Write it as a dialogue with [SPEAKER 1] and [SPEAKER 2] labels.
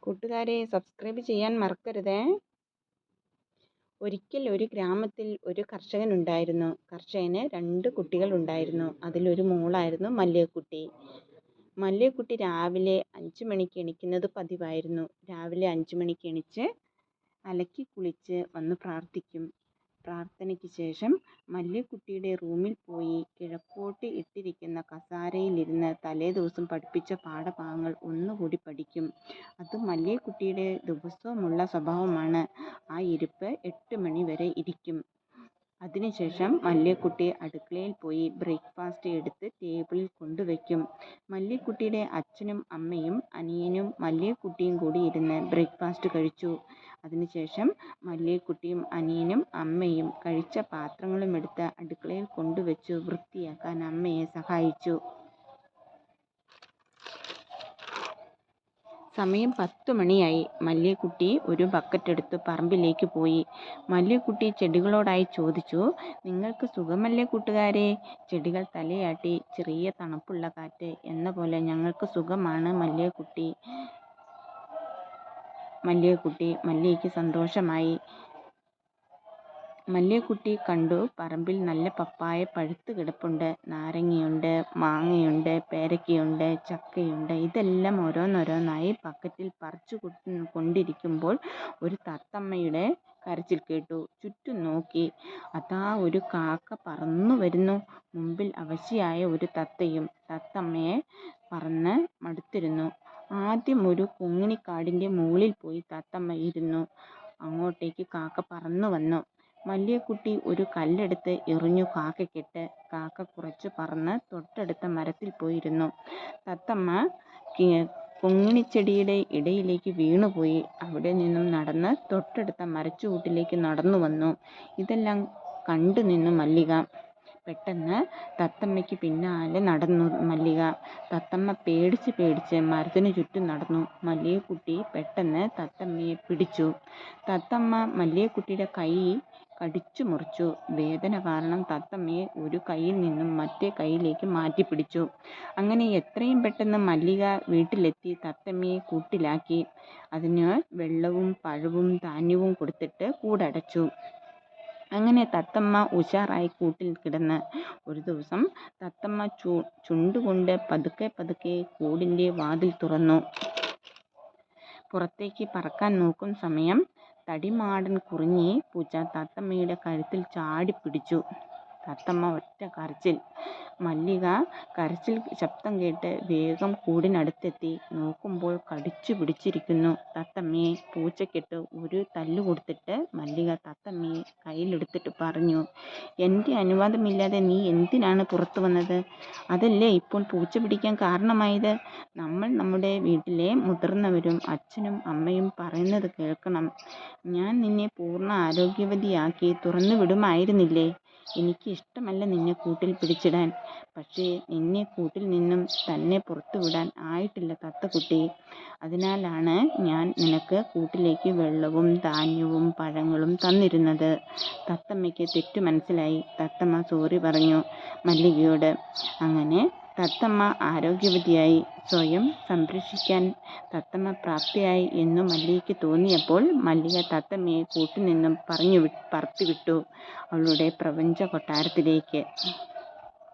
[SPEAKER 1] കൂട്ടുകാരെ സബ്സ്ക്രൈബ് ചെയ്യാൻ മറക്കരുതേ. ഒരിക്കൽ ഒരു ഗ്രാമത്തിൽ ഒരു കർഷകനുണ്ടായിരുന്നു. കർഷകന് 2 കുട്ടികൾ ഉണ്ടായിരുന്നു. അതിലൊരു മോളായിരുന്നു മല്ലികക്കുട്ടി. മല്ലികക്കുട്ടി രാവിലെ 5 മണിക്ക് എണീക്കുന്നത് പതിവായിരുന്നു. രാവിലെ 5 മണിക്ക് എണീച്ച് അലക്കി കുളിച്ച് വന്ന് പ്രാർത്ഥിക്കും. പ്രാർത്ഥനയ്ക്ക് ശേഷം മല്ലികക്കുട്ടിയുടെ റൂമിൽ പോയി കിഴക്കോട്ട് ഇട്ടിരിക്കുന്ന കസേരയിലിരുന്ന് തലേദിവസം പഠിപ്പിച്ച പാഠഭാഗങ്ങൾ ഒന്നുകൂടി പഠിക്കും. അത് മല്ലികക്കുട്ടിയുടെ ദിവസവുമുള്ള സ്വഭാവമാണ്. ആ ഇരിപ്പ് 8 മണി വരെ ഇരിക്കും. അതിനുശേഷം മല്ലികക്കുട്ടി അടുക്കളയിൽ പോയി ബ്രേക്ക്ഫാസ്റ്റ് എടുത്ത് ടേബിളിൽ കൊണ്ടുവയ്ക്കും. മല്ലികക്കുട്ടിയുടെ അച്ഛനും അമ്മയും അനിയനും മല്ലികക്കുട്ടിയും കൂടി ഇരുന്ന് ബ്രേക്ക്ഫാസ്റ്റ് കഴിച്ചു. അതിനുശേഷം മല്ലികക്കുട്ടിയും അനിയനും അമ്മയും കഴിച്ച പാത്രങ്ങളുമെടുത്ത് അടുക്കളയിൽ കൊണ്ടുവച്ചു വൃത്തിയാക്കാൻ അമ്മയെ സഹായിച്ചു. സമയം 10 മണിയായി. മല്ലികക്കുട്ടി ഒരു ബക്കറ്റെടുത്ത് പറമ്പിലേക്ക് പോയി. മല്ലികക്കുട്ടി ചെടികളോടായി ചോദിച്ചു, നിങ്ങൾക്ക് സുഖമല്ലേ കൂട്ടുകാരെ? ചെടികൾ തലയാട്ടി. ചെറിയ തണുപ്പുള്ള കാറ്റ് എന്ന പോലെ ഞങ്ങൾക്ക് സുഖമാണ് മല്ലികയ്ക്ക് സന്തോഷമായി. മല്ലികക്കുട്ടി കണ്ടു, പറമ്പിൽ നല്ല പപ്പായ പഴുത്ത് കിടപ്പുണ്ട്. നാരങ്ങയുണ്ട്, മാങ്ങയുണ്ട്, പേരയ്ക്കയുണ്ട്, ചക്കയുണ്ട്. ഇതെല്ലാം ഓരോന്നോരോന്നായി ബക്കറ്റിൽ പറിച്ചു കൊണ്ടിരിക്കുമ്പോൾ ഒരു തത്തമ്മയുടെ കരച്ചിൽ കേട്ടു. ചുറ്റും നോക്കി. അതാ ഒരു കാക്ക പറന്നു വരുന്നു. മുമ്പിൽ അവശയായ ഒരു തത്തയും. തത്തമ്മയെ പറന്ന് മടുത്തിരുന്നു. ആദ്യം ഒരു കുങ്ങിണിക്കാടിൻ്റെ മുകളിൽ പോയി തത്തമ്മ ഇരുന്നു. അങ്ങോട്ടേക്ക് കാക്ക പറന്നു വന്നു. മല്ലികക്കുട്ടി ഒരു കല്ലെടുത്ത് എറിഞ്ഞു കാക്കയ്ക്കിട്ട്. കാക്ക കുറച്ച് പറന്ന് തൊട്ടടുത്ത മരത്തിൽ പോയിരുന്നു. തത്തമ്മ കുങ്ങിണിച്ചെടിയുടെ ഇടയിലേക്ക് വീണുപോയി. അവിടെ നിന്നും നടന്ന് തൊട്ടടുത്ത മരച്ചുവട്ടിലേക്ക് നടന്നു വന്നു. ഇതെല്ലാം കണ്ടു നിന്നു മല്ലിക. പെട്ടെന്ന് തത്തമ്മയ്ക്ക് പിന്നാലെ നടന്നു മല്ലിക. തത്തമ്മ പേടിച്ച് മരത്തിനു ചുറ്റും നടന്നു. മല്ലികക്കുട്ടി പെട്ടെന്ന് തത്തമ്മയെ പിടിച്ചു. തത്തമ്മ മല്ലികക്കുട്ടിയുടെ കൈ കടിച്ചു മുറിച്ചു. വേദന കാരണം തത്തമ്മയെ ഒരു കൈയിൽ നിന്നും മറ്റേ കൈയിലേക്ക് മാറ്റിപ്പിടിച്ചു. അങ്ങനെ എത്രയും പെട്ടെന്ന് മല്ലിക വീട്ടിലെത്തി തത്തമ്മയെ കൂട്ടിലാക്കി. അതിന് വെള്ളവും പഴവും ധാന്യവും കൊടുത്തിട്ട് കൂടടച്ചു. അങ്ങനെ തത്തമ്മ ഉഷാറായി കൂട്ടിൽ കിടന്ന്. ഒരു ദിവസം തത്തമ്മ ചുണ്ടുകൊണ്ട് പതുക്കെ കൂടിൻ്റെ വാതിൽ തുറന്നു. പുറത്തേക്ക് പറക്കാൻ നോക്കും സമയം തടിമാടൻ കുറിഞ്ഞി പൂച്ച തത്തമ്മയുടെ കഴുത്തിൽ ചാടിപ്പിടിച്ചു. തത്തമ്മ ഒറ്റ കരച്ചിൽ. മല്ലിക കരച്ചിൽ ശബ്ദം കേട്ട് വേഗം കൂടിനടുത്തെത്തി. നോക്കുമ്പോൾ കടിച്ചു പിടിച്ചിരിക്കുന്നു തത്തമ്മയെ. പൂച്ചയ്ക്കിട്ട് ഒരു തല്ലു കൊടുത്തിട്ട് മല്ലിക തത്തമ്മയെ കയ്യിലെടുത്തിട്ട് പറഞ്ഞു, എൻ്റെ അനുവാദമില്ലാതെ നീ എന്തിനാണ് പുറത്തു വന്നത്? അതല്ലേ ഇപ്പോൾ പൂച്ച പിടിക്കാൻ കാരണമായത്? നമ്മൾ നമ്മുടെ വീട്ടിലെ മുതിർന്നവരും അച്ഛനും അമ്മയും പറയുന്നത് കേൾക്കണം. ഞാൻ നിന്നെ പൂർണ്ണ ആരോഗ്യവതിയാക്കി തുറന്നു വിടുമായിരുന്നില്ലേ? എനിക്ക് ഇഷ്ടമല്ല നിന്നെ കൂട്ടിൽ പിടിച്ചിടാൻ. പക്ഷേ നിന്നെ കൂട്ടിൽ നിന്നും തന്നെ പുറത്തു വിടാൻ ആയിട്ടില്ല തത്തക്കുട്ടി. അതിനാലാണ് ഞാൻ നിനക്ക് കൂട്ടിലേക്ക് വെള്ളവും ധാന്യവും പഴങ്ങളും തന്നിരുന്നത്. തത്തമ്മയ്ക്ക് തെറ്റു മനസ്സിലായി. തത്തമ്മ സോറി പറഞ്ഞു മല്ലികയോട്. അങ്ങനെ തത്തമ്മ ആരോഗ്യവതിയായി. സ്വയം സംരക്ഷിക്കാൻ തത്തമ്മ പ്രാപ്തയായി എന്നു മല്ലികയ്ക്ക് തോന്നിയപ്പോൾ മല്ലിക തത്തമ്മയെ കൂട്ടിൽ നിന്നും പറത്തിവിട്ടു അവളുടെ പ്രപഞ്ച കൊട്ടാരത്തിലേക്ക്.